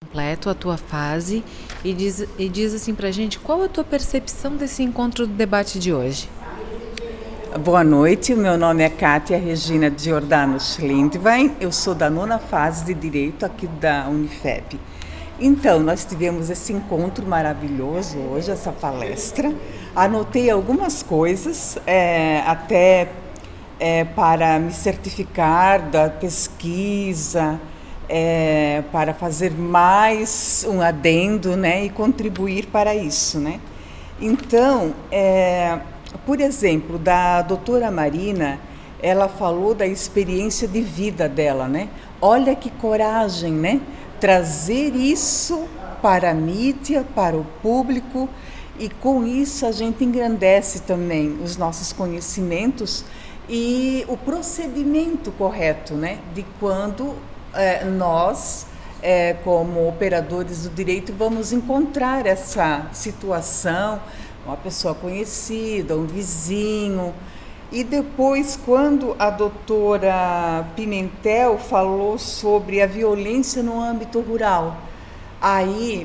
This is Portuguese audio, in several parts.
Completo a tua fase e diz assim pra gente qual a tua percepção desse encontro do debate de hoje. Boa noite, meu nome é Kátia Regina Giordano Schlindwein, eu sou da 9ª fase de Direito aqui da Unifep. Então, nós tivemos esse encontro maravilhoso hoje, essa palestra. Anotei algumas coisas, para me certificar da pesquisa, para fazer mais um adendo, né, e contribuir para isso, né? Então, por exemplo, da doutora Marina, ela falou da experiência de vida dela, né? Olha que coragem, né? Trazer isso para a mídia, para o público, e com isso a gente engrandece também os nossos conhecimentos e o procedimento correto, né? De quando nós, como operadores do direito, vamos encontrar essa situação, uma pessoa conhecida, um vizinho. E depois, quando a doutora Pimentel falou sobre a violência no âmbito rural, aí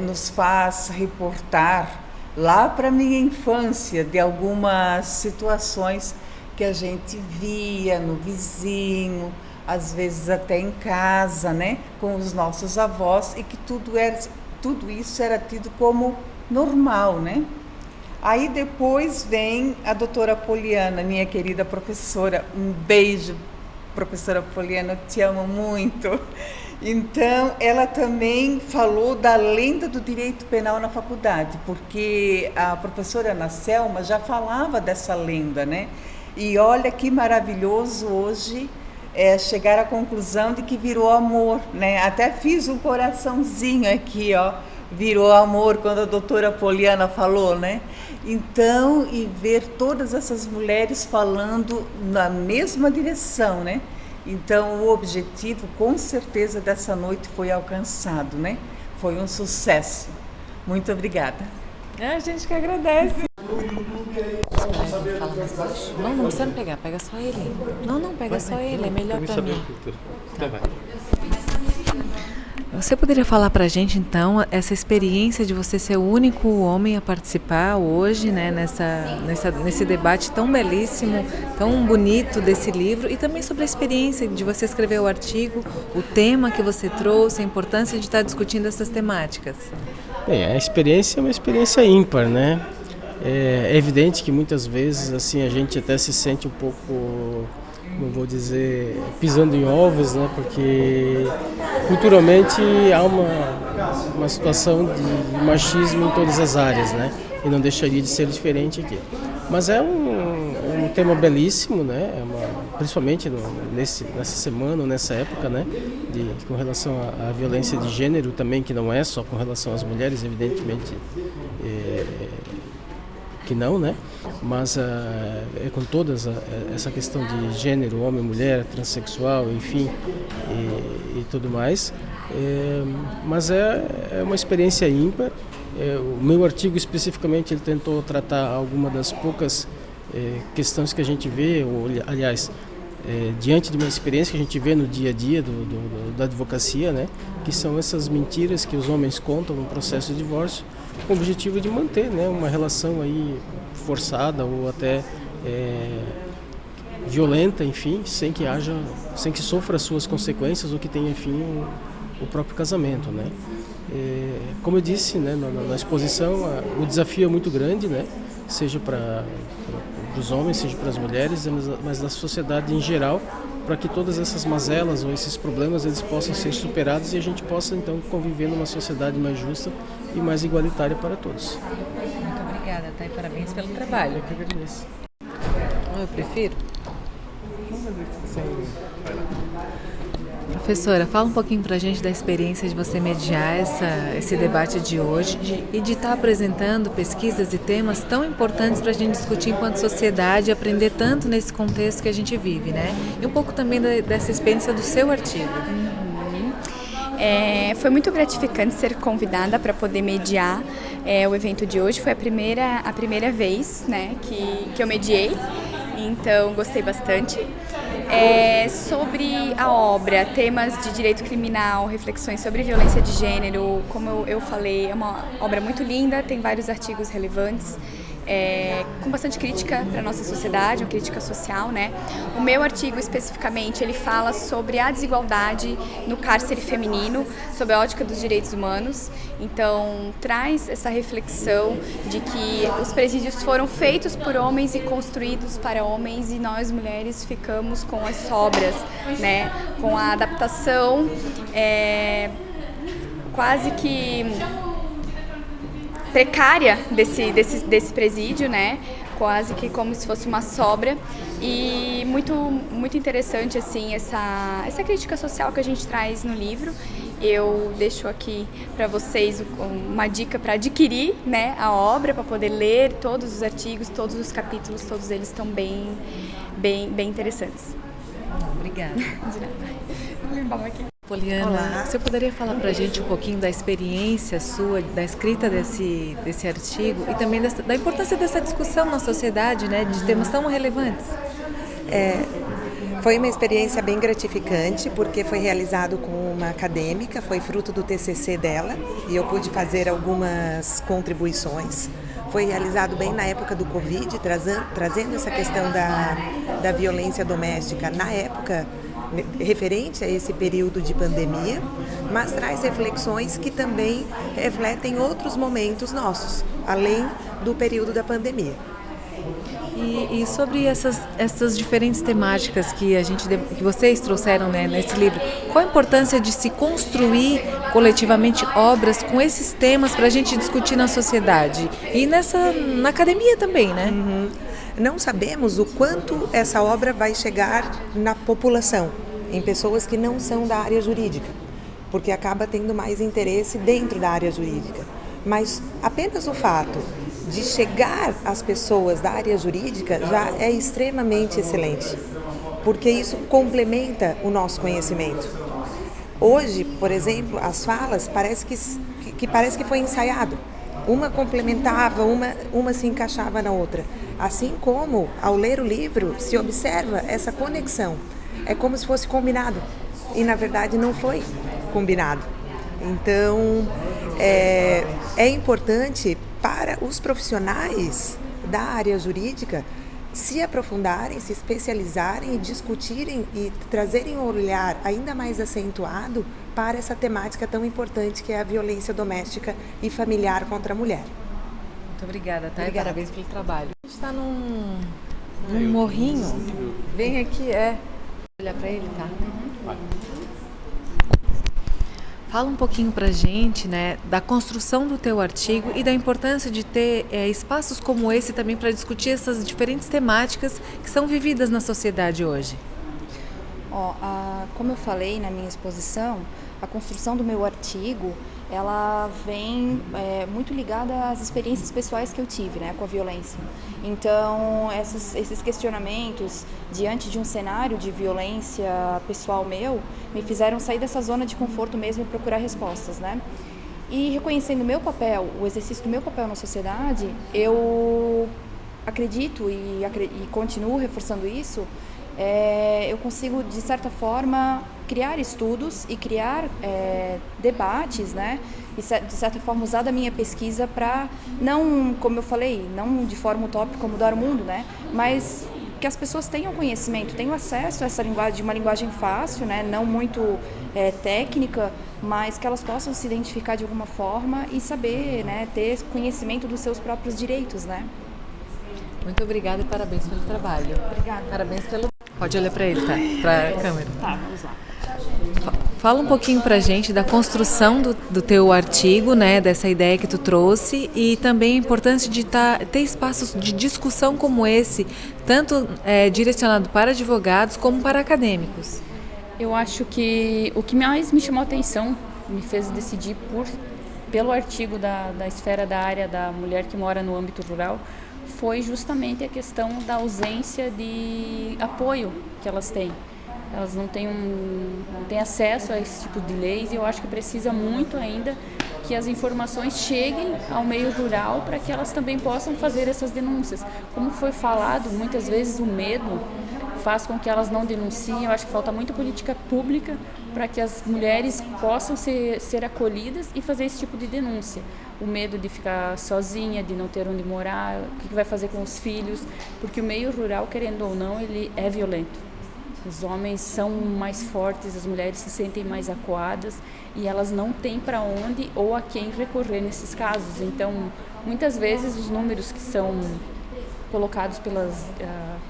nos faz reportar lá para a minha infância de algumas situações que a gente via no vizinho, às vezes até em casa, né, com os nossos avós, e que tudo isso era tido como normal, né? Aí depois vem a doutora Poliana, minha querida professora. Um beijo, professora Poliana, eu te amo muito. Então, ela também falou da lenda do direito penal na faculdade, porque a professora Ana Selma já falava dessa lenda, né? E olha que maravilhoso hoje chegar à conclusão de que virou amor, né? Até fiz um coraçãozinho aqui, ó. Virou amor quando a doutora Poliana falou, né? Então, e ver todas essas mulheres falando na mesma direção, né? Então, o objetivo, com certeza, dessa noite foi alcançado, né? Foi um sucesso. Muito obrigada. A gente que agradece. Não precisa pegar, pega só ele. Não, pega só ele, é melhor pra mim. Tá. Você poderia falar pra gente, então, essa experiência de você ser o único homem a participar hoje, né, nesse debate tão belíssimo, tão bonito desse livro, e também sobre a experiência de você escrever o artigo, o tema que você trouxe, a importância de estar discutindo essas temáticas? Bem, a experiência é uma experiência ímpar, né? É evidente que muitas vezes assim a gente até se sente um pouco, não vou dizer, pisando em ovos, né? Porque culturalmente há uma situação de machismo em todas as áreas, né? E não deixaria de ser diferente aqui. Mas é um tema belíssimo, né? Principalmente nessa semana, nessa época, né? Com relação à violência de gênero também, que não é só com relação às mulheres, evidentemente. Que não, né? Mas é com todas essa questão de gênero, homem, mulher, transexual, enfim, e tudo mais. Mas é uma experiência ímpar. O meu artigo especificamente ele tentou tratar alguma das poucas questões que a gente vê, ou, aliás, diante de uma experiência que a gente vê no dia a dia da advocacia, né? Que são essas mentiras que os homens contam no processo de divórcio, com o objetivo de manter, né, uma relação aí forçada ou até violenta, enfim, sem que sofra as suas consequências ou que tenha, enfim, o próprio casamento, né? Como eu disse, né, na exposição, o desafio é muito grande, né? Seja para os homens, seja para as mulheres, mas na sociedade em geral, para que todas essas mazelas ou esses problemas eles possam ser superados e a gente possa então conviver numa sociedade mais justa e mais igualitária para todos. Muito obrigada, tá? E parabéns pelo trabalho. Eu que agradeço. Eu prefiro. Professora, fala um pouquinho pra gente da experiência de você mediar esse debate de hoje e de estar apresentando pesquisas e temas tão importantes para a gente discutir enquanto sociedade e aprender tanto nesse contexto que a gente vive, né? E um pouco também dessa experiência do seu artigo. Foi muito gratificante ser convidada para poder mediar o evento de hoje. Foi a primeira vez, né, que eu mediei, então gostei bastante. Sobre a obra, temas de direito criminal, reflexões sobre violência de gênero, como eu falei, é uma obra muito linda, tem vários artigos relevantes. Com bastante crítica para a nossa sociedade, uma crítica social, né? O meu artigo especificamente, ele fala sobre a desigualdade no cárcere feminino, sob a ótica dos direitos humanos. Então, traz essa reflexão de que os presídios foram feitos por homens e construídos para homens e nós, mulheres, ficamos com as sobras, né? Com a adaptação quase que precária desse presídio, né? Quase que como se fosse uma sobra, e muito interessante assim essa crítica social que a gente traz no livro. Eu deixo aqui para vocês uma dica para adquirir, né, a obra, para poder ler todos os artigos, todos os capítulos, todos eles estão bem interessantes. Obrigada. De nada. Poliana, Olá. você poderia falar para a gente um pouquinho da experiência sua, da escrita desse artigo e também da importância dessa discussão na sociedade, né, de temas tão relevantes? Foi uma experiência bem gratificante, porque foi realizado com uma acadêmica, foi fruto do TCC dela, e eu pude fazer algumas contribuições. Foi realizado bem na época do Covid, trazendo essa questão da violência doméstica na época referente a esse período de pandemia, mas traz reflexões que também refletem outros momentos nossos, além do período da pandemia. E sobre essas diferentes temáticas que vocês trouxeram, né, nesse livro, qual a importância de se construir coletivamente obras com esses temas para a gente discutir na sociedade e na academia também, né? Não sabemos o quanto essa obra vai chegar na população, em pessoas que não são da área jurídica, porque acaba tendo mais interesse dentro da área jurídica. Mas apenas o fato de chegar às pessoas da área jurídica já é extremamente excelente, porque isso complementa o nosso conhecimento. Hoje, por exemplo, as falas parece que foi ensaiado. Uma complementava, uma se encaixava na outra. Assim como, ao ler o livro, se observa essa conexão. É como se fosse combinado. E, na verdade, não foi combinado. Então, é importante para os profissionais da área jurídica se aprofundarem, se especializarem e discutirem e trazerem um olhar ainda mais acentuado para essa temática tão importante que é a violência doméstica e familiar contra a mulher. Muito obrigada, tá? Obrigada. Parabéns pelo trabalho. A gente está num morrinho. Vem aqui, olhar para ele, tá? Fala um pouquinho pra gente, né, da construção do teu artigo e da importância de ter espaços como esse também para discutir essas diferentes temáticas que são vividas na sociedade hoje. Como eu falei na minha exposição, a construção do meu artigo, ela vem muito ligada às experiências pessoais que eu tive, né, com a violência. Então, esses questionamentos diante de um cenário de violência pessoal meu, me fizeram sair dessa zona de conforto mesmo e procurar respostas, né? E reconhecendo o meu papel, o exercício do meu papel na sociedade, eu acredito e continuo reforçando isso, eu consigo, de certa forma, criar estudos e criar debates, né? E, de certa forma, usar da minha pesquisa para, não, como eu falei, não de forma utópica mudar o mundo, né? Mas que as pessoas tenham conhecimento, tenham acesso a essa linguagem, uma linguagem fácil, né? Não muito técnica, mas que elas possam se identificar de alguma forma e saber, né? Ter conhecimento dos seus próprios direitos, né? Muito obrigada e parabéns pelo trabalho. Obrigada. Parabéns pelo... Pode olhar para ele, tá? Para a câmera. Tá, vamos lá. Fala um pouquinho pra gente da construção do teu artigo, né, dessa ideia que tu trouxe e também a importância de ter espaços de discussão como esse, tanto direcionado para advogados como para acadêmicos. Eu acho que o que mais me chamou a atenção, me fez decidir pelo artigo da esfera da área da mulher que mora no âmbito rural, foi justamente a questão da ausência de apoio que elas têm. elas não têm acesso a esse tipo de leis, e eu acho que precisa muito ainda que as informações cheguem ao meio rural para que elas também possam fazer essas denúncias. Como foi falado, muitas vezes o medo faz com que elas não denunciem. Eu acho que falta muita política pública para que as mulheres possam ser acolhidas e fazer esse tipo de denúncia. O medo de ficar sozinha, de não ter onde morar, o que vai fazer com os filhos, porque o meio rural, querendo ou não, ele é violento. Os homens são mais fortes, as mulheres se sentem mais acuadas e elas não têm para onde ou a quem recorrer nesses casos. Então, muitas vezes os números que são colocados pelas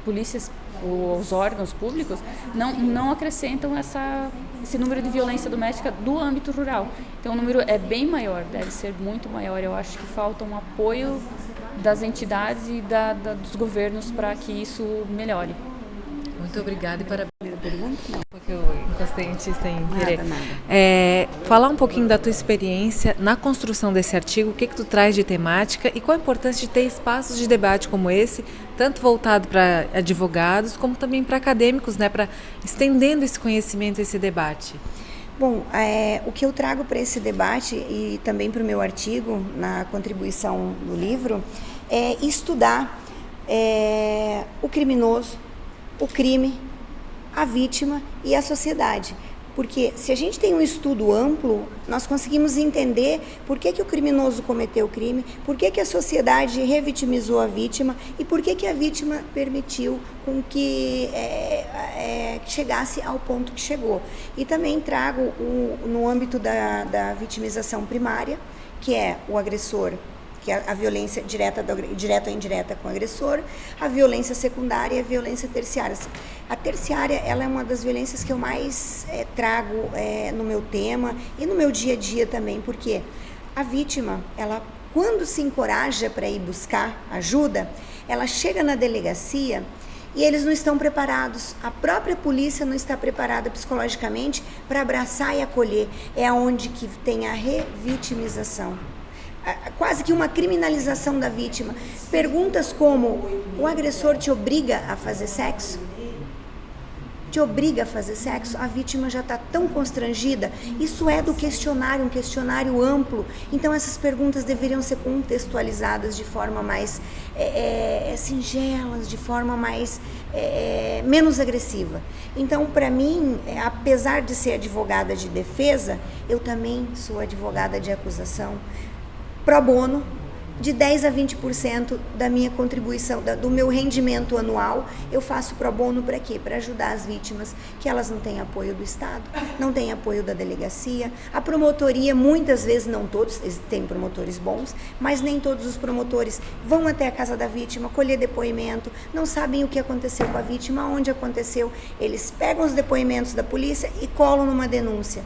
polícias ou os órgãos públicos não acrescentam esse número de violência doméstica do âmbito rural. Então, o número é bem maior, deve ser muito maior. Eu acho que falta um apoio das entidades e dos governos para que isso melhore. Muito obrigada e parabéns. Porque eu encostei em ti sem querer. Falar um pouquinho da tua experiência na construção desse artigo, o que tu traz de temática e qual a importância de ter espaços de debate como esse, tanto voltado para advogados como também para acadêmicos, né, para estendendo esse conhecimento, esse debate. Bom, o que eu trago para esse debate e também para o meu artigo, na contribuição do livro, é estudar o criminoso, o crime, a vítima e a sociedade. Porque se a gente tem um estudo amplo, nós conseguimos entender por que o criminoso cometeu o crime, por que a sociedade revitimizou a vítima e por que a vítima permitiu com que chegasse ao ponto que chegou. E também trago no âmbito da vitimização primária, que é o agressor, que é a violência direta ou indireta com o agressor, a violência secundária e a violência terciária. A terciária, ela é uma das violências que eu mais trago no meu tema e no meu dia a dia também, porque a vítima, ela, quando se encoraja para ir buscar ajuda, ela chega na delegacia e eles não estão preparados, a própria polícia não está preparada psicologicamente para abraçar e acolher. É onde que tem a revitimização. Quase que uma criminalização da vítima. Perguntas como: o agressor te obriga a fazer sexo? Te obriga a fazer sexo? A vítima já está tão constrangida. Isso é do questionário, um questionário amplo. Então essas perguntas deveriam ser contextualizadas de forma mais singelas, de forma mais menos agressiva. Então, para mim, apesar de ser advogada de defesa, eu também sou advogada de acusação. Pro bono, de 10% a 20% da minha contribuição, do meu rendimento anual, eu faço pro bono para quê? Para ajudar as vítimas, que elas não têm apoio do Estado, não têm apoio da delegacia. A promotoria, muitas vezes, não todos, tem promotores bons, mas nem todos os promotores vão até a casa da vítima, colher depoimento, não sabem o que aconteceu com a vítima, onde aconteceu. Eles pegam os depoimentos da polícia e colam numa denúncia.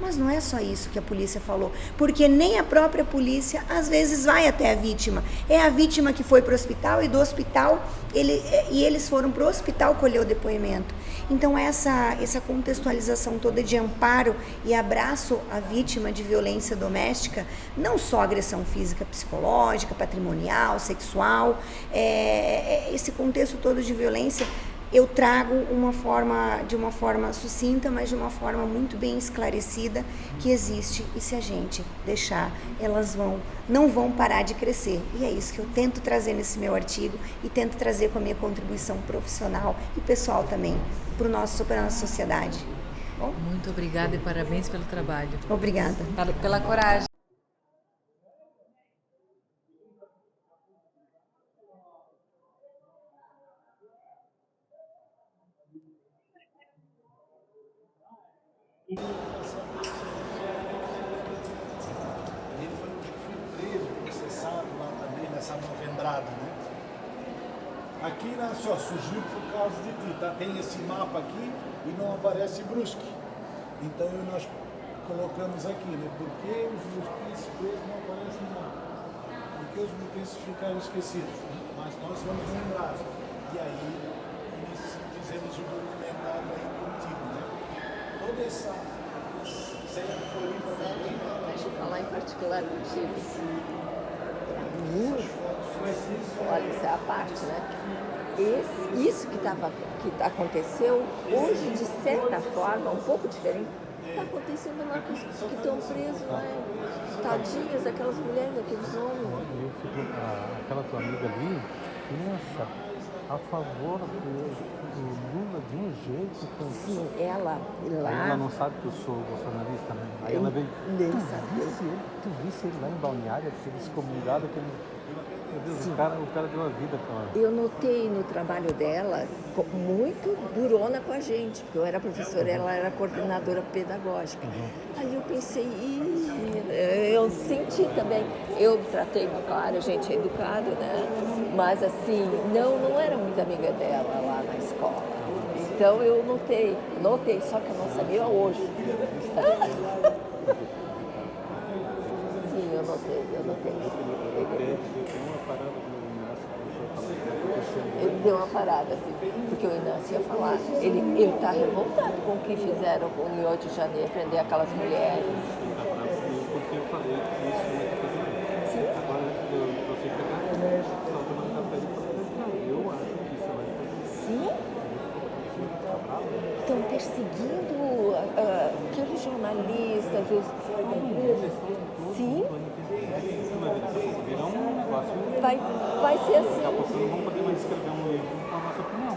Mas não é só isso que a polícia falou, porque nem a própria polícia às vezes vai até a vítima. É a vítima que foi para o hospital e do hospital eles foram para o hospital colher o depoimento. Então essa contextualização toda de amparo e abraço à vítima de violência doméstica, não só agressão física, psicológica, patrimonial, sexual, esse contexto todo de violência, eu trago de uma forma sucinta, mas de uma forma muito bem esclarecida, que existe, e se a gente deixar, elas não vão parar de crescer. E é isso que eu tento trazer nesse meu artigo e tento trazer com a minha contribuição profissional e pessoal também para a nossa sociedade. Bom? Muito obrigada e parabéns pelo trabalho. Obrigada. Pela coragem. Ele foi preso, processado lá também nessa novendrada, né? Aqui só surgiu por causa de ti, tá? Tem esse mapa aqui e não aparece Brusque. Então nós colocamos aqui, né? Por que os brusquenses presos não aparecem no mapa? Por que os brusquenses ficaram esquecidos? Mas nós vamos lembrar. E aí fizemos o documentário aí contigo, né? Toda essa Deixa eu falar em particular contigo. Olha, isso é a parte, né? isso que aconteceu, hoje, de certa forma, um pouco diferente, está acontecendo lá com os que estão presos, né? Tadinhas, aquelas mulheres, aqueles homens. Eu fico, aquela tua amiga ali, nossa, a favor do Lula de um jeito. Sim, ela lá. Aí ela não sabe que eu sou bolsonarista, né? Aí ela veio. Nem sabia. Tu visse ele lá em Balneário, aquele excomungado, aquele. Meu Deus, o cara deu a vida pra ela. Eu notei no trabalho dela muito durona com a gente, porque eu era professora, ela era coordenadora pedagógica. Aí eu pensei, eu senti também, eu tratei, claro, a gente é educado, né? Mas assim, não era muito amiga dela lá na escola. Então eu notei, só que eu não sabia hoje. Sim, eu notei. Ele deu uma parada, assim, porque o Inácio ia falar. Ele está revoltado com o que fizeram em 8 de janeiro, prender aquelas mulheres. Porque eu falei que isso é muito coisa. Sim. Agora eu sei que a estava tomando café e falei, eu acho que isso é muito. Sim? Estão perseguindo aqueles jornalistas, Sim? Vai ser assim. Daqui a pouco não vamos poder mais escrever um livro com a nossa opinião.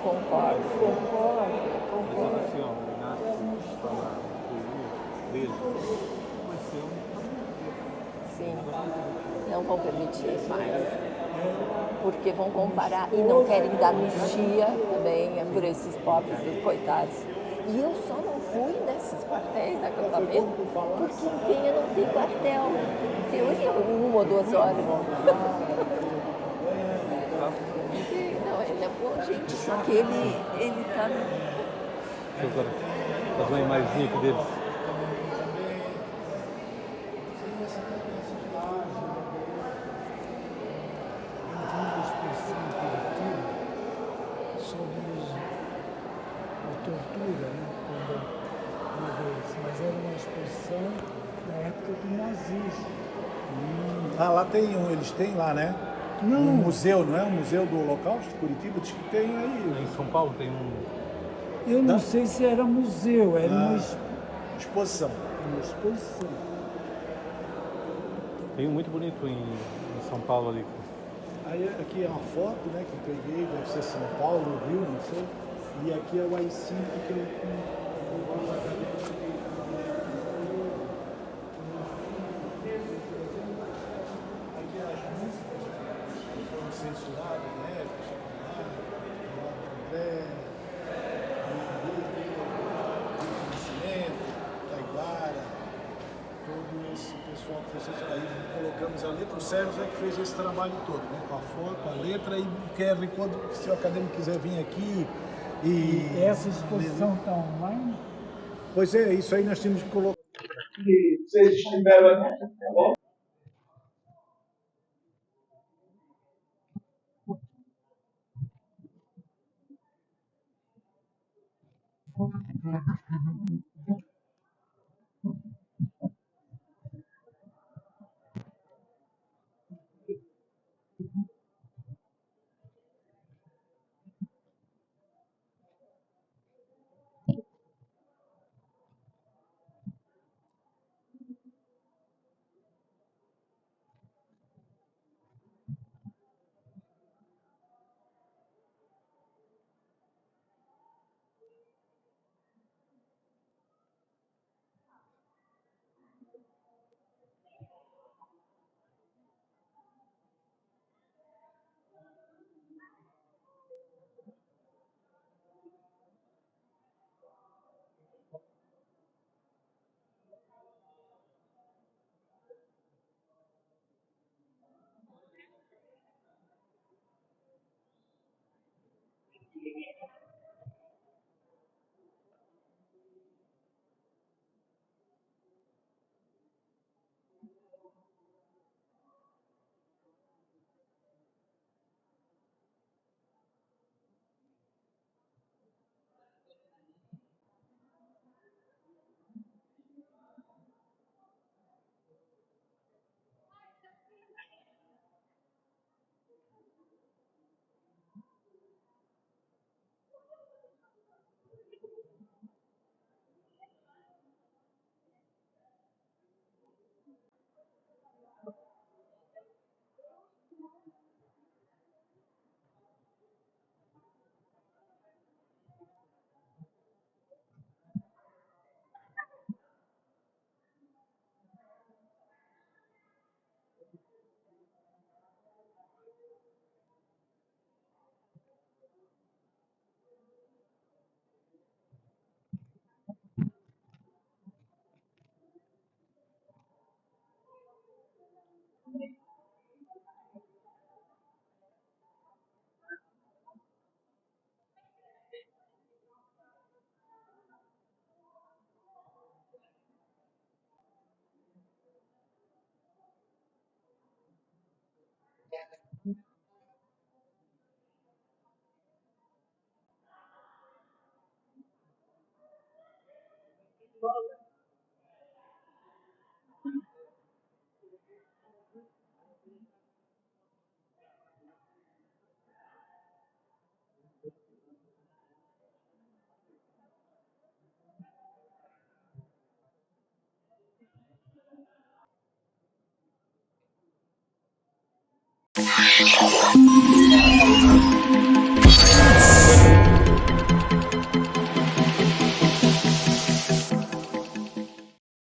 Concordo. Mas assim, ó, o Inácio fala dele, vai ser Sim, não vão permitir mais. Porque vão comparar e não querem dar anistia também por esses pobres, coitados. E eu só não fui nesses quartéis de acampamento porque em Penha não tem quartel. Eu ia 1 ou 2 horas. Não, ele é boa gente, só que ele tá... agora, fazer uma imagenzinha aqui deles. Tortura, né? Uma vez, mas era uma exposição da época do nazismo. Lá tem eles têm lá, né? Não. Um museu, não é? Um museu do Holocausto, Curitiba, diz que tem aí. Em São Paulo tem um. Eu não sei se era museu, era uma exposição. Uma exposição. Tem um muito bonito em São Paulo ali. Aí aqui é uma foto, né, que eu peguei, deve ser São Paulo, Rio, não sei. E aqui é o AI-5 que eu... Aqui as músicas que foram censuradas, né? André, Nascimento, Taiguara, todo esse pessoal que foi censurado. Aí colocamos a letra, o Sérgio é que fez esse trabalho todo, né? Com a foto, a letra e o QR Code, se o acadêmico quiser vir aqui. E essa exposição está online? Pois é, isso aí nós temos que colocar. Vocês estiveram aqui, tá bom?